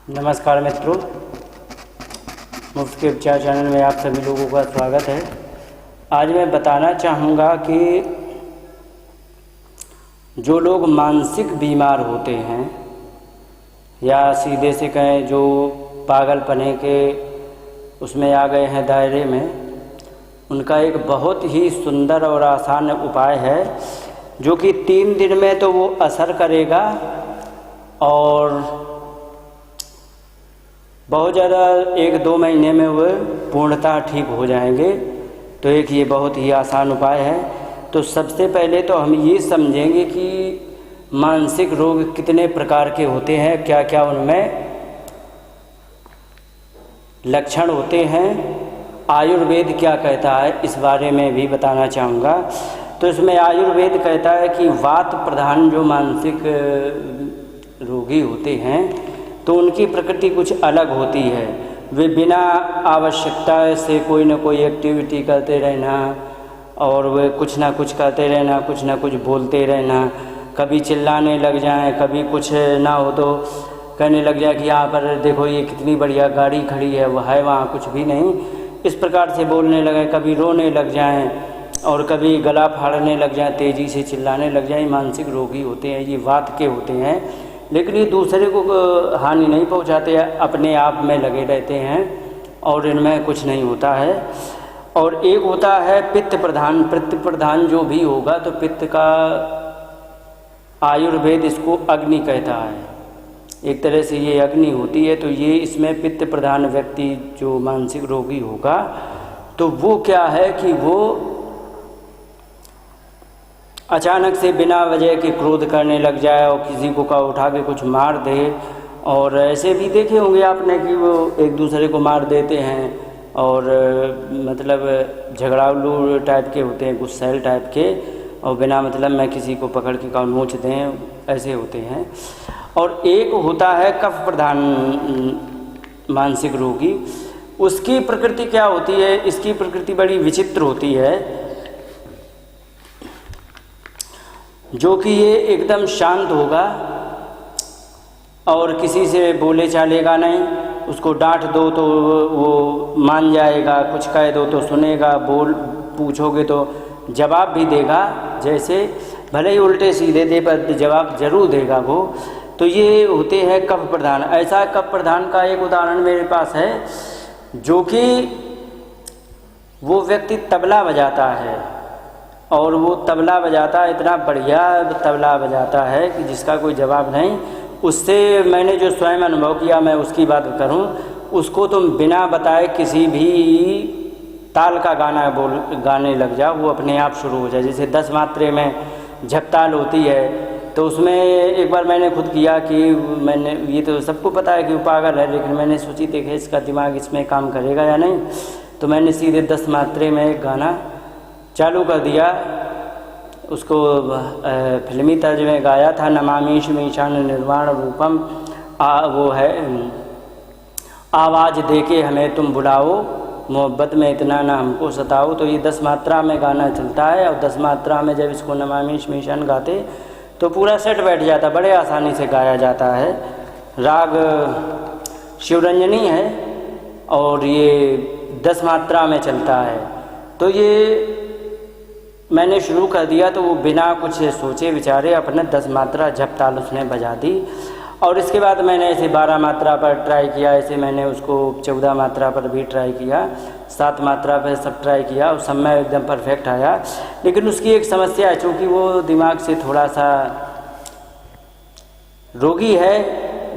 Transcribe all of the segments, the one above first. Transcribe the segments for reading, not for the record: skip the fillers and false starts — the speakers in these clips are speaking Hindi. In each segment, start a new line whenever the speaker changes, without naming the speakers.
नमस्कार मित्रों, मुफ्त के उपचार चैनल में आप सभी लोगों का स्वागत है। आज मैं बताना चाहूँगा कि जो लोग मानसिक बीमार होते हैं या सीधे से कहें जो पागलपने के उसमें आ गए हैं दायरे में, उनका एक बहुत ही सुंदर और आसान उपाय है जो कि 3 दिन में तो वो असर करेगा और बहुत ज़्यादा 1-2 महीने में वो पूर्णतः ठीक हो जाएंगे। तो एक ये बहुत ही आसान उपाय है। तो सबसे पहले तो हम ये समझेंगे कि मानसिक रोग कितने प्रकार के होते हैं, क्या क्या उनमें लक्षण होते हैं, आयुर्वेद क्या कहता है, इस बारे में भी बताना चाहूँगा। तो इसमें आयुर्वेद कहता है कि वात प्रधान जो मानसिक रोगी होते हैं तो उनकी प्रकृति कुछ अलग होती है। वे बिना आवश्यकता से कोई ना कोई एक्टिविटी करते रहना और वे कुछ ना कुछ करते रहना, कुछ ना कुछ बोलते रहना, कभी चिल्लाने लग जाएं, कभी कुछ ना हो तो कहने लग जाए कि यहाँ पर देखो ये कितनी बढ़िया गाड़ी खड़ी है, वह है वहाँ कुछ भी नहीं, इस प्रकार से बोलने लगे, कभी रोने लग जाएं और कभी गला फाड़ने लग जाएं, तेज़ी से चिल्लाने लग जाएं। मानसिक रोगी होते हैं, ये वात के होते हैं, लेकिन ये दूसरे को हानि नहीं पहुंचाते, अपने आप में लगे रहते हैं और इनमें कुछ नहीं होता है। और एक होता है पित्त प्रधान। पित्त प्रधान जो भी होगा तो पित्त का आयुर्वेद इसको अग्नि कहता है, एक तरह से ये अग्नि होती है। तो ये इसमें पित्त प्रधान व्यक्ति जो मानसिक रोगी होगा तो वो क्या है कि वो अचानक से बिना वजह के क्रोध करने लग जाए और किसी को का उठा के कुछ मार दे। और ऐसे भी देखे होंगे आपने कि वो एक दूसरे को मार देते हैं और मतलब झगड़ालू टाइप के होते हैं, गुस्सैल टाइप के, और बिना मतलब में किसी को पकड़ के का नोच दें, ऐसे होते हैं। और एक होता है कफ प्रधान मानसिक रोगी। उसकी प्रकृति क्या होती है, इसकी प्रकृति बड़ी विचित्र होती है, जो कि ये एकदम शांत होगा और किसी से बोले चालेगा नहीं। उसको डांट दो तो वो मान जाएगा, कुछ कह दो तो सुनेगा, पूछोगे तो जवाब भी देगा, जैसे भले ही उल्टे सीधे दे पर जवाब जरूर देगा वो। तो ये होते हैं कफ प्रधान। ऐसा कफ प्रधान का एक उदाहरण मेरे पास है, जो कि वो व्यक्ति तबला बजाता है और वो तबला बजाता है, इतना बढ़िया तबला बजाता है कि जिसका कोई जवाब नहीं। उससे मैंने जो स्वयं अनुभव किया मैं उसकी बात करूं, उसको तुम बिना बताए किसी भी ताल का गाने लग जाओ, वो अपने आप शुरू हो जाए। जैसे 10 मात्रे में झपताल होती है, तो उसमें एक बार मैंने खुद किया कि मैंने, ये तो सबको पता है कि वो पागल है, लेकिन मैंने सोची देखे इसका दिमाग इसमें काम करेगा या नहीं। तो मैंने सीधे 10 मात्रे में एक गाना चालू कर दिया, उसको फिल्मी तर्ज में गाया था, नमामि ईशान निर्वाण रूपम। वो है आवाज़ देके हमें तुम बुलाओ, मोहब्बत में इतना ना हमको सताओ। तो ये 10 मात्रा में गाना चलता है और 10 मात्रा में जब इसको नमामि ईशान गाते तो पूरा सेट बैठ जाता, बड़े आसानी से गाया जाता है। राग शिवरंजनी है और ये 10 मात्रा में चलता है। तो ये मैंने शुरू कर दिया तो वो बिना कुछ सोचे विचारे अपने 10 मात्रा झपताल उसने बजा दी। और इसके बाद मैंने ऐसे 12 मात्रा पर ट्राई किया, ऐसे मैंने उसको 14 मात्रा पर भी ट्राई किया, 7 मात्रा पर सब ट्राई किया और सब में एकदम परफेक्ट आया। लेकिन उसकी एक समस्या है, चूँकि वो दिमाग से थोड़ा सा रोगी है,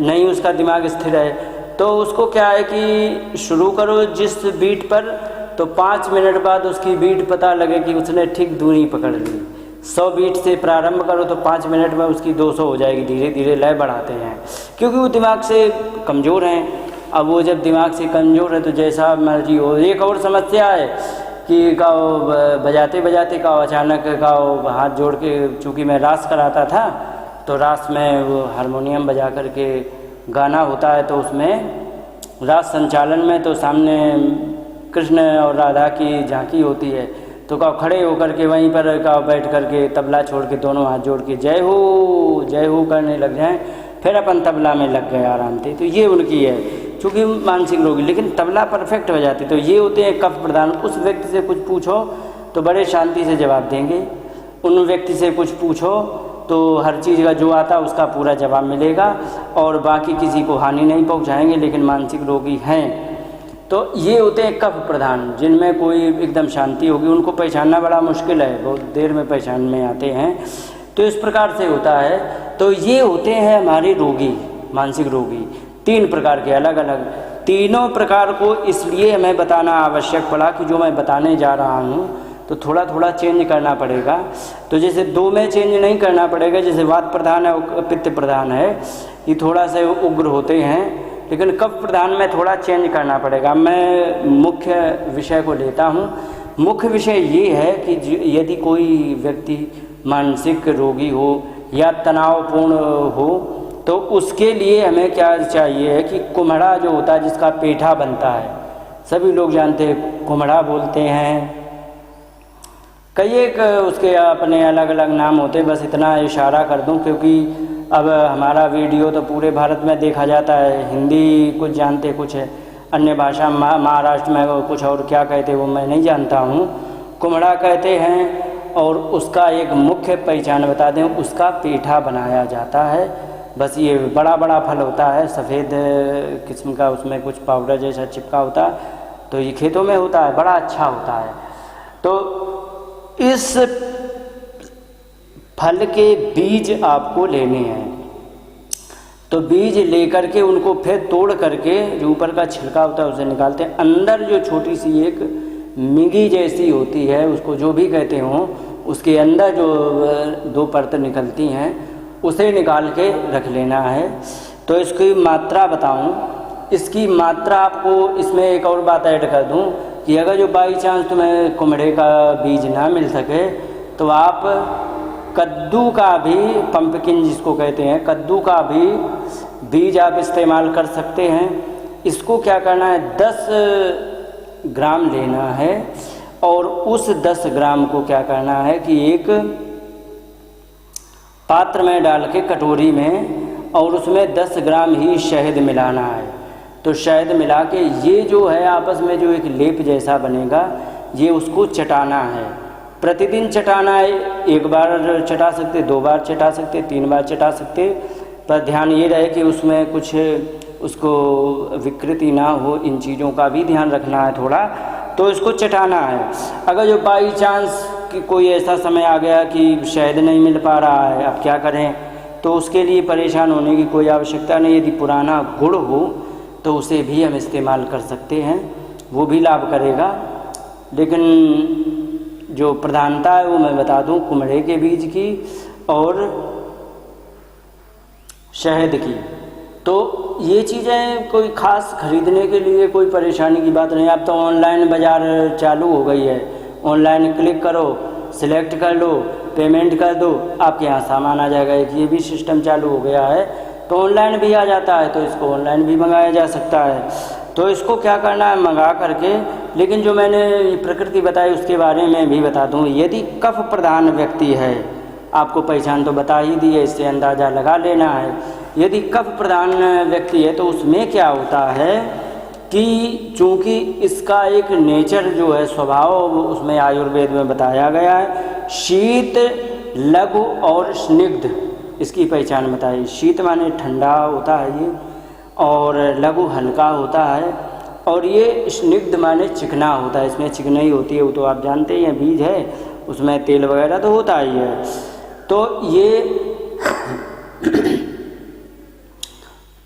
नहीं उसका दिमाग स्थिर है, तो उसको क्या है कि शुरू करो जिस बीट पर, तो 5 मिनट बाद उसकी बीट पता लगे कि उसने ठीक दूरी पकड़ ली। 100 बीट से प्रारंभ करो तो 5 मिनट में उसकी 200 हो जाएगी। धीरे धीरे लय बढ़ाते हैं, क्योंकि वो दिमाग से कमज़ोर हैं। अब वो जब दिमाग से कमज़ोर है तो जैसा मर्जी हो। एक और समस्या है कि गाओ बजाते बजाते गाओ अचानक गाओ हाथ जोड़ के, चूँकि मैं रास कराता था तो रास में वो हारमोनियम बजा करके गाना होता है, तो उसमें रास संचालन में तो सामने कृष्ण और राधा की झांकी होती है, तो का खड़े होकर के वहीं पर का बैठ करके तबला छोड़ के दोनों हाथ जोड़ के जय हो करने लग जाएं, फिर अपन तबला में लग गए आराम से। तो ये उनकी है, चूँकि मानसिक रोगी, लेकिन तबला परफेक्ट हो जाती। तो ये होते हैं कफ प्रधान। उस व्यक्ति से कुछ पूछो तो बड़े शांति से जवाब देंगे, उन व्यक्ति से कुछ पूछो तो हर चीज़ का जो आता है उसका पूरा जवाब मिलेगा, और बाकी किसी को हानि नहीं पहुंचाएंगे, लेकिन मानसिक रोगी हैं। तो ये होते हैं कफ प्रधान, जिनमें कोई एकदम शांति होगी। उनको पहचानना बड़ा मुश्किल है, बहुत देर में पहचान में आते हैं। तो इस प्रकार से होता है। तो ये होते हैं हमारे रोगी, मानसिक रोगी, 3 प्रकार के अलग अलग। तीनों प्रकार को इसलिए हमें बताना आवश्यक पड़ा कि जो मैं बताने जा रहा हूँ तो थोड़ा थोड़ा चेंज करना पड़ेगा। तो जैसे 2 में चेंज नहीं करना पड़ेगा, जैसे वात प्रधान है, पित्त प्रधान है, ये थोड़ा से उग्र होते हैं, लेकिन कफ प्रधान में थोड़ा चेंज करना पड़ेगा। मैं मुख्य विषय को लेता हूँ। मुख्य विषय ये है कि यदि कोई व्यक्ति मानसिक रोगी हो या तनावपूर्ण हो तो उसके लिए हमें क्या चाहिए है कि कुम्हड़ा जो होता है, जिसका पेठा बनता है, सभी लोग जानते हैं, कुम्हड़ा बोलते हैं, कई एक उसके अपने अलग अलग नाम होते हैं। बस इतना इशारा कर दूं क्योंकि अब हमारा वीडियो तो पूरे भारत में देखा जाता है। हिंदी कुछ जानते, कुछ अन्य भाषा, महाराष्ट्र में वो कुछ और क्या कहते वो मैं नहीं जानता हूँ। कुम्हड़ा कहते हैं, और उसका एक मुख्य पहचान बता दें, उसका पेठा बनाया जाता है। बस ये बड़ा बड़ा फल होता है, सफ़ेद किस्म का, उसमें कुछ पाउडर जैसा चिपका होता है। तो ये खेतों में होता है, बड़ा अच्छा होता है। तो इस फल के बीज आपको लेने हैं। तो बीज लेकर के उनको फिर तोड़ करके जो ऊपर का छिलका होता है उसे निकालते हैं। अंदर जो छोटी सी एक मिंगी जैसी होती है, उसको जो भी कहते हों, उसके अंदर जो 2 परत निकलती हैं उसे निकाल के रख लेना है। तो इसकी मात्रा बताऊं, इसकी मात्रा आपको इसमें एक और बात ऐड कर दूं कि अगर जो बाई चांस तुम्हें कुम्हड़े का बीज ना मिल सके तो आप कद्दू का भी, पंपकिन जिसको कहते हैं, कद्दू का भी बीज आप इस्तेमाल कर सकते हैं। इसको क्या करना है, 10 ग्राम लेना है, और उस 10 ग्राम को क्या करना है कि एक पात्र में डाल के, कटोरी में, और उसमें 10 ग्राम ही शहद मिलाना है। तो शहद मिला के ये जो है आपस में जो एक लेप जैसा बनेगा, ये उसको चटाना है। प्रतिदिन चटाना है, 1 बार चटा सकते, 2 बार चटा सकते, 3 बार चटा सकते, पर ध्यान ये रहे कि उसमें कुछ उसको विकृति ना हो, इन चीज़ों का भी ध्यान रखना है थोड़ा। तो इसको चटाना है। अगर जो बाई चांस कि कोई ऐसा समय आ गया कि शहद नहीं मिल पा रहा है, अब क्या करें, तो उसके लिए परेशान होने की कोई आवश्यकता नहीं। यदि पुराना गुड़ हो तो उसे भी हम इस्तेमाल कर सकते हैं, वो भी लाभ करेगा। लेकिन जो प्रधानता है वो मैं बता दूं, कुम्हड़े के बीज की और शहद की। तो ये चीज़ें कोई ख़ास खरीदने के लिए कोई परेशानी की बात नहीं। अब तो ऑनलाइन बाज़ार चालू हो गई है, ऑनलाइन क्लिक करो, सिलेक्ट कर लो, पेमेंट कर दो, आपके यहाँ सामान आ जाएगा। एक ये भी सिस्टम चालू हो गया है, तो ऑनलाइन भी आ जाता है, तो इसको ऑनलाइन भी मंगाया जा सकता है। तो इसको क्या करना है, मंगा करके। लेकिन जो मैंने प्रकृति बताई उसके बारे में भी बता दूँ। यदि कफ प्रधान व्यक्ति है, आपको पहचान तो बता ही दी है, इससे अंदाज़ा लगा लेना है। यदि कफ प्रधान व्यक्ति है तो उसमें क्या होता है कि चूँकि इसका एक नेचर जो है, स्वभाव, उसमें आयुर्वेद में बताया गया है, शीत, लघु और स्निग्ध, इसकी पहचान बताई। शीत माने ठंडा होता है ये, और लघु हल्का होता है, और ये स्निग्ध माने चिकना होता है। इसमें चिकनाई होती है, वो तो आप जानते ही हैं, बीज है, उसमें तेल वगैरह तो होता ही है। तो ये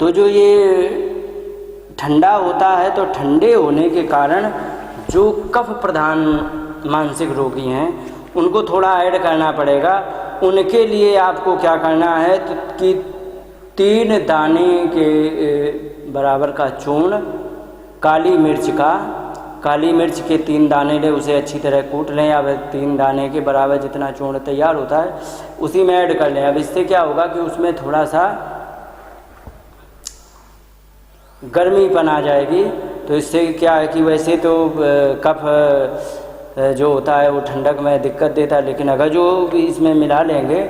तो जो ये ठंडा होता है, तो ठंडे होने के कारण जो कफ प्रधान मानसिक रोगी हैं उनको थोड़ा ऐड करना पड़ेगा। उनके लिए आपको क्या करना है कि 3 दाने के बराबर का चूर्ण काली मिर्च का, काली मिर्च के 3 दाने ले, उसे अच्छी तरह कूट लें। अब 3 दाने के बराबर जितना चूर्ण तैयार होता है उसी में ऐड कर लें। अब इससे क्या होगा कि उसमें थोड़ा सा गर्मीपन आ जाएगी। तो इससे क्या है कि वैसे तो कफ जो होता है वो ठंडक में दिक्कत देता है, लेकिन अगर जो भी इसमें मिला लेंगे,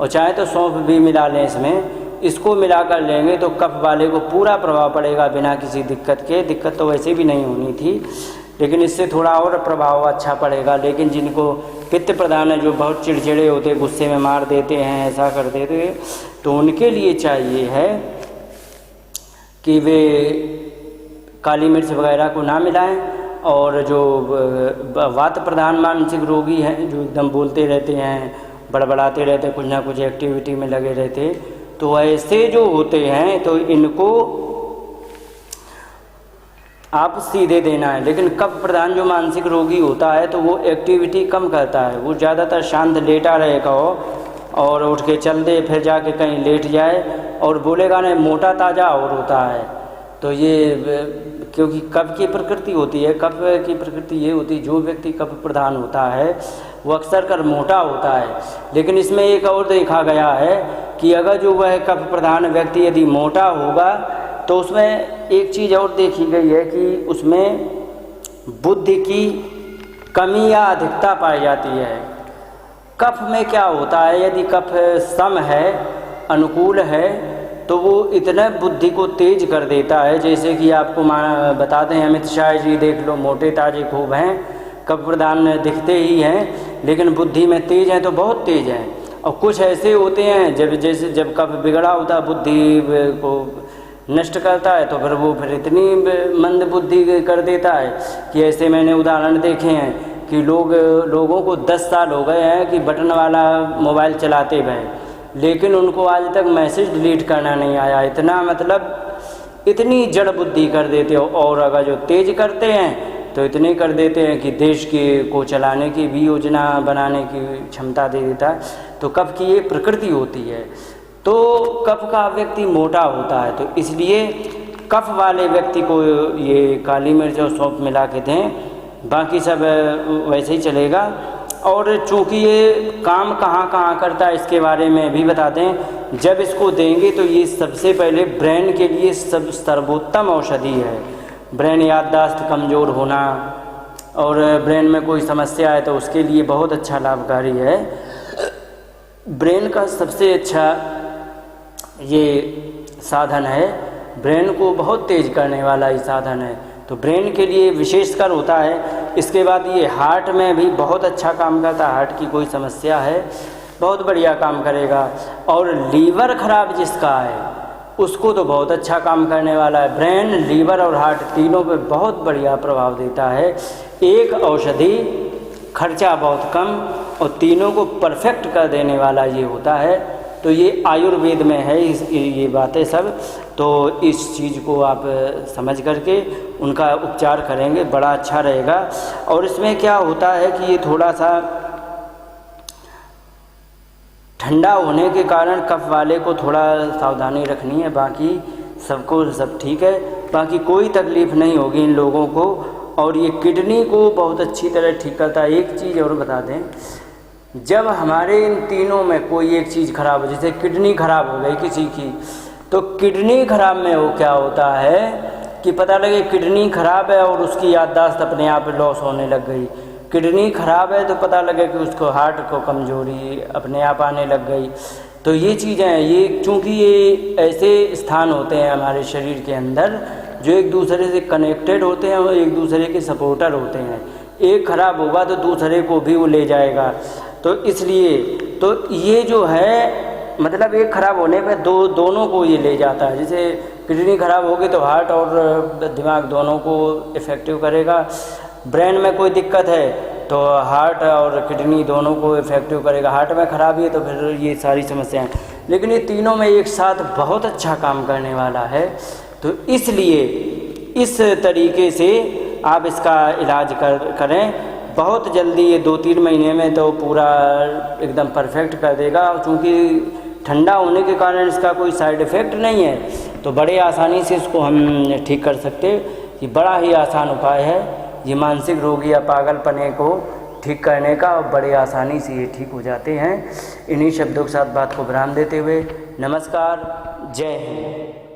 और चाहे तो सौंफ भी मिला लें इसमें, इसको मिलाकर लेंगे तो कफ वाले को पूरा प्रभाव पड़ेगा बिना किसी दिक्कत के। दिक्कत तो वैसे भी नहीं होनी थी, लेकिन इससे थोड़ा और प्रभाव अच्छा पड़ेगा। लेकिन जिनको पित्त प्रधान है, जो बहुत चिड़चिड़े होते, गुस्से में मार देते हैं, ऐसा कर देते, तो उनके लिए चाहिए है कि वे काली मिर्च वगैरह को ना मिलाएं। और जो वात प्रधान मानसिक रोगी हैं, जो एकदम बोलते रहते हैं, बड़बड़ाते रहते, कुछ ना कुछ एक्टिविटी में लगे रहते, तो ऐसे जो होते हैं तो इनको आप सीधे देना है। लेकिन कफ प्रधान जो मानसिक रोगी होता है तो वो एक्टिविटी कम करता है, वो ज़्यादातर शांत लेटा रहेगा हो और उठ के चल दे, फिर जाके कहीं लेट जाए और बोलेगा नहीं, मोटा ताज़ा और होता है। तो ये क्योंकि कफ की प्रकृति होती है, कफ की प्रकृति ये होती है, जो व्यक्ति कफ प्रधान होता है वो अक्सर कर मोटा होता है। लेकिन इसमें एक और देखा गया है कि अगर जो वह कफ प्रधान व्यक्ति यदि मोटा होगा तो उसमें एक चीज़ और देखी गई है कि उसमें बुद्धि की कमी या अधिकता पाई जाती है। कफ में क्या होता है, यदि कफ सम है, अनुकूल है, तो वो इतना बुद्धि को तेज कर देता है। जैसे कि आपको बता दें, अमित शाह जी देख लो, मोटे ताजे खूब हैं, कफ प्रधान दिखते ही हैं, लेकिन बुद्धि में तेज हैं तो बहुत तेज हैं। और कुछ ऐसे होते हैं जब कफ बिगड़ा होता है, बुद्धि को नष्ट करता है, तो फिर वो इतनी मंद बुद्धि कर देता है कि ऐसे मैंने उदाहरण देखे हैं कि लोगों को 10 साल हो गए हैं कि बटन वाला मोबाइल चलाते हुए, लेकिन उनको आज तक मैसेज डिलीट करना नहीं आया। इतना मतलब इतनी जड़ बुद्धि कर देते हो। और अगर जो तेज करते हैं तो इतने कर देते हैं कि देश को चलाने की भी योजना बनाने की क्षमता दे देता है। तो कफ की ये प्रकृति होती है। तो कफ का व्यक्ति मोटा होता है, तो इसलिए कफ वाले व्यक्ति को ये काली मिर्च और सौंफ मिला के दें, बाकी सब वैसे ही चलेगा। और चूँकि ये काम कहाँ कहाँ करता है इसके बारे में भी बता दें। जब इसको देंगे तो ये सबसे पहले ब्रेन के लिए सर्वोत्तम औषधि है। ब्रेन याददाश्त कमज़ोर होना और ब्रेन में कोई समस्या है तो उसके लिए बहुत अच्छा लाभकारी है। ब्रेन का सबसे अच्छा ये साधन है, ब्रेन को बहुत तेज करने वाला ये साधन है, तो ब्रेन के लिए विशेषकर होता है। इसके बाद ये हार्ट में भी बहुत अच्छा काम करता है। हार्ट की कोई समस्या है बहुत बढ़िया काम करेगा। और लीवर खराब जिसका है उसको तो बहुत अच्छा काम करने वाला है। ब्रेन, लीवर और हार्ट तीनों पे बहुत बढ़िया प्रभाव देता है। एक औषधि, खर्चा बहुत कम और तीनों को परफेक्ट कर देने वाला ये होता है। तो ये आयुर्वेद में है ये बातें सब। तो इस चीज़ को आप समझ करके उनका उपचार करेंगे, बड़ा अच्छा रहेगा। और इसमें क्या होता है कि ये थोड़ा सा ठंडा होने के कारण कफ वाले को थोड़ा सावधानी रखनी है, बाकी सबको सब ठीक है, बाकी कोई तकलीफ़ नहीं होगी इन लोगों को। और ये किडनी को बहुत अच्छी तरह ठीक करता है। एक चीज़ और बता दें, जब हमारे इन तीनों में कोई एक चीज़ खराब हो, जैसे किडनी खराब हो गई किसी की, तो किडनी खराब में वो क्या होता है कि पता लगे किडनी खराब है और उसकी याददाश्त अपने आप लॉस होने लग गई। किडनी खराब है तो पता लगे कि उसको हार्ट को कमज़ोरी अपने आप आने लग गई। तो ये चीज़ें हैं, ये चूँकि ये ऐसे स्थान होते हैं हमारे शरीर के अंदर जो एक दूसरे से कनेक्टेड होते हैं और एक दूसरे के सपोर्टर होते हैं। एक खराब होगा तो दूसरे को भी वो ले जाएगा। तो इसलिए तो ये जो है मतलब एक खराब होने पे दोनों को ये ले जाता है। जैसे किडनी खराब होगी तो हार्ट और दिमाग दोनों को इफ़ेक्टिव करेगा। ब्रेन में कोई दिक्कत है तो हार्ट और किडनी दोनों को इफ़ेक्टिव करेगा। हार्ट में खराबी है तो फिर ये सारी समस्याएं, लेकिन ये तीनों में एक साथ बहुत अच्छा काम करने वाला है। तो इसलिए इस तरीके से आप इसका इलाज करें। बहुत जल्दी ये 2-3 महीने में तो पूरा एकदम परफेक्ट कर देगा। चूँकि ठंडा होने के कारण इसका कोई साइड इफ़ेक्ट नहीं है, तो बड़े आसानी से इसको हम ठीक कर सकते। ये बड़ा ही आसान उपाय है ये मानसिक रोगी या पागलपने को ठीक करने का, और बड़े आसानी से ये ठीक हो जाते हैं। इन्हीं शब्दों के साथ बात को विराम देते हुए नमस्कार, जय हिंद।